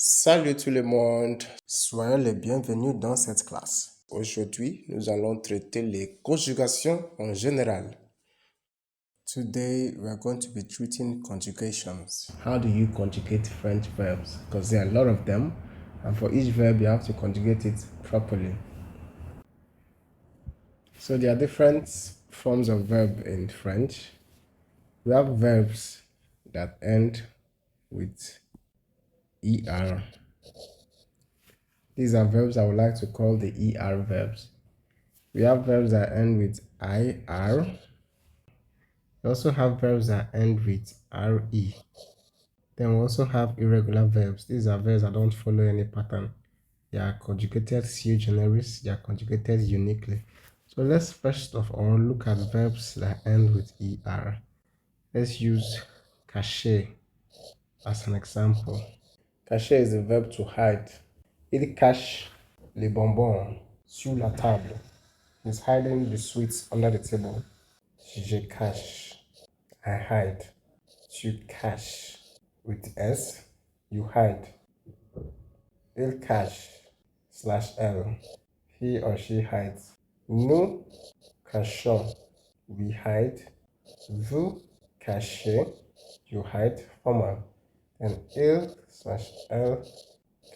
Salut tout le monde, soyez les bienvenus dans cette classe. Aujourd'hui, nous allons traiter les conjugations en général. Today, we are going to be treating conjugations. How do you conjugate French verbs? Because there are a lot of them, and for each verb, you have to conjugate it properly. So there are different forms of verb in French. We have verbs that end with ER. These are verbs I would like to call the ER verbs. We have verbs that end with IR. We also have verbs that end with RE. Then we also have irregular verbs. These are verbs that don't follow any pattern. They are conjugated sui generis. They are conjugated uniquely. So let's first of all look at verbs that end with ER. Let's use cacher as an example. Cacher is the verb to hide. Il cache les bonbons sur la table. He's hiding the sweets under the table. Je cache. I hide. Tu caches. With S, you hide. Il cache /L. He or she hides. Nous cachons. We hide. Vous cachez. You hide. Formal. And il/L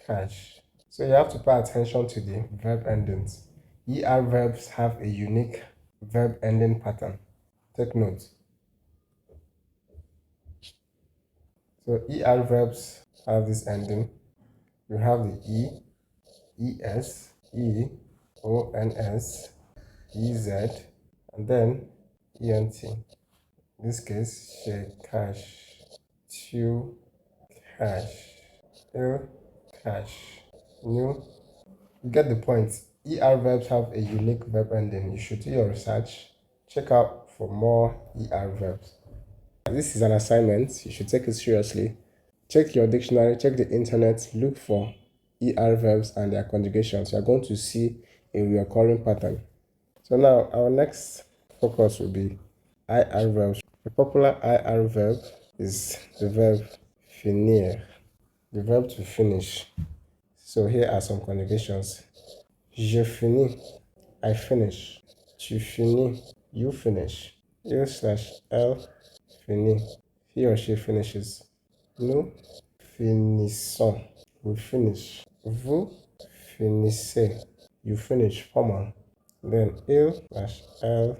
cache. So you have to pay attention to the verb endings. ER verbs have a unique verb ending pattern. Take note. So ER verbs have this ending. You have the E, ES, E, ONS, EZ, and then ENT. In this case, je cache, tu cache, il cache, nous. You get the point. ER verbs have a unique verb ending. You should do your research. Check out for more ER verbs. This is an assignment. You should take it seriously. Check your dictionary, check the internet, look for ER verbs and their conjugations. You are going to see a recurring pattern. So now our next focus will be IR verbs. A popular IR verb is the verb finir, the verb to finish. So here are some conjugations. Je finis, I finish. Tu finis, you finish. Il/L finit, he or she finishes. Nous finissons, we finish. Vous finissez, you finish, formal. Then il/L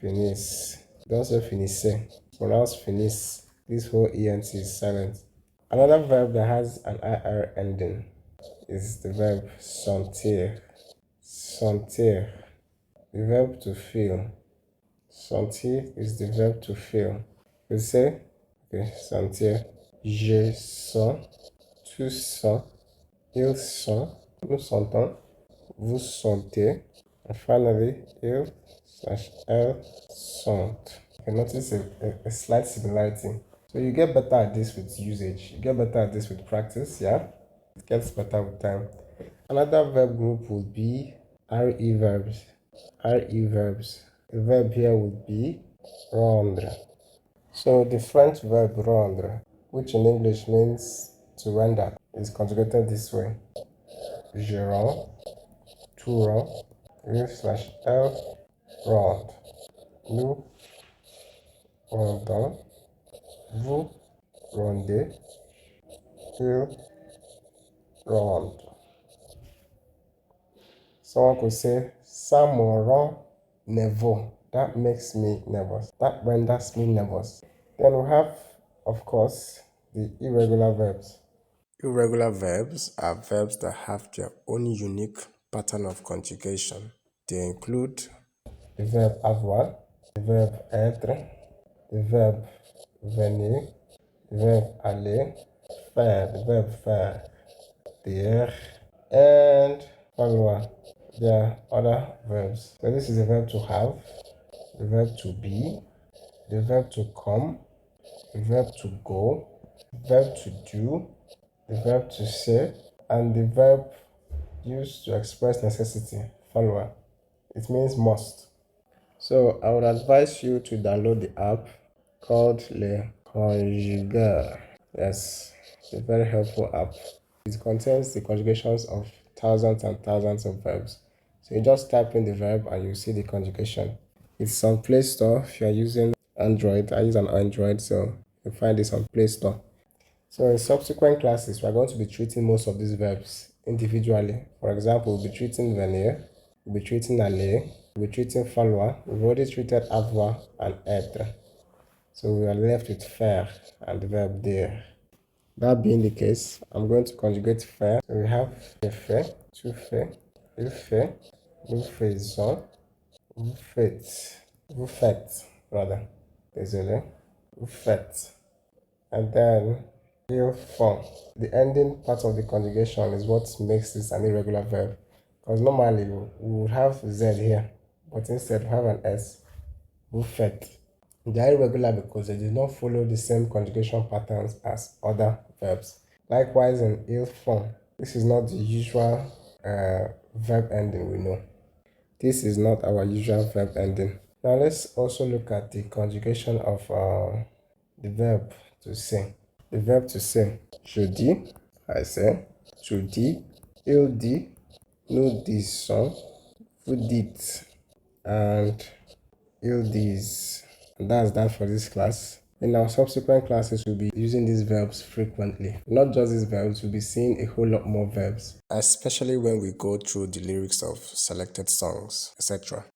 finissent. Don't say finissez, pronounce finis. This whole ENT is silent. Another verb that has an IR ending is the verb sentir. Sentir, the verb to feel. Sentir is the verb to feel. We say, okay, sentir. Je sens, tu sens, ils sont, nous sentons, vous sentez, and finally, il/L sont. You can notice a slight similarity. So you get better at this with usage. You get better at this with practice, yeah? It gets better with time. Another verb group would be RE verbs. RE verbs. The verb here would be rendre. So the French verb rendre, which in English means to render, is conjugated this way. Je rends, tu rends, il/L rend. Nous rendons, vous rendez, il rend. Someone could say, ça me rend nerveux. That makes me nervous. That renders me nervous. Then we have, of course, the irregular verbs. Irregular verbs are verbs that have their own unique pattern of conjugation. They include the verb avoir, the verb être, the verb venir, the verb aller, faire, the verb faire, dire, and valoir. There are other verbs. So this is the verb to have, the verb to be, the verb to come, the verb to go, the verb to do, the verb to say, and the verb used to express necessity, falloir. It means must. So I would advise you to download the app called Le Conjugueur. Yes, it's a very helpful app. It contains the conjugations of thousands and thousands of verbs. So you just type in the verb and you see the conjugation. It's on Play Store if you're using Android. I use an Android, so you find this on Play Store. So in subsequent classes, we're going to be treating most of these verbs individually. For example, we'll be treating venir, we'll be treating aller, we'll be treating falloir. We've already treated avoir and être. So we are left with faire and the verb dire. That being the case, I'm going to conjugate faire. So we have j'ai fait, tu fais, il fait, nous faisons, vous faites, vous faites, rather. Désolé, vous faites. And then ils font. The ending part of the conjugation is what makes this an irregular verb. Because normally we would have Z here, but instead we have an S. Vous faites. They are irregular because they do not follow the same conjugation patterns as other verbs. Likewise in ils font, this is not the usual verb ending we know. This is not our usual verb ending. Now let's also look at the conjugation of the verb to sing. The verb to sing. Je dis, I say. Tu dis, il dit, nous disons, vous dites, and il disent. And that's that for this class. In our subsequent classes, we'll be using these verbs frequently. Not just these verbs, we'll be seeing a whole lot more verbs, especially when we go through the lyrics of selected songs, etc.